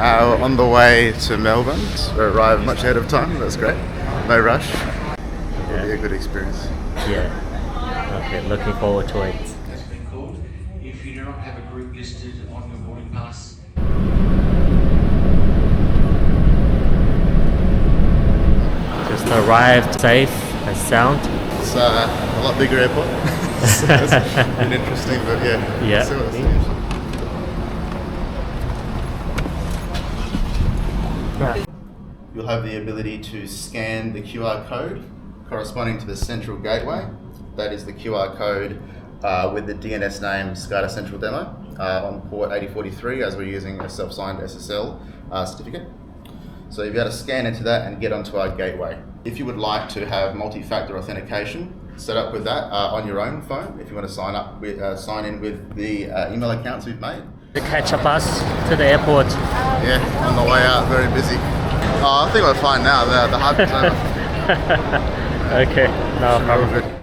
On the way to Melbourne. We arrived much ahead of time. That's great. No rush. It'll be a good experience. Yeah. Okay, looking forward to it. Has been called. If you do not have a group listed on your boarding pass, Just arrived safe and sound. It's a lot bigger airport. So it's been interesting, but yeah. Yeah. See what it's doing. You'll have the ability to scan the QR code corresponding to the central gateway. That is the QR code with the DNS name SCADA Central Demo on port 8043, as we're using a self-signed SSL certificate. So you'll be able to scan into that and get onto our gateway. If you would like to have multi-factor authentication set up with that on your own phone, if you want to sign in with the email accounts we've made. To catch a bus to the airport. Yeah, on the way out, very busy. I think we're fine now. The hype is over. Okay, no Should be all problem. good.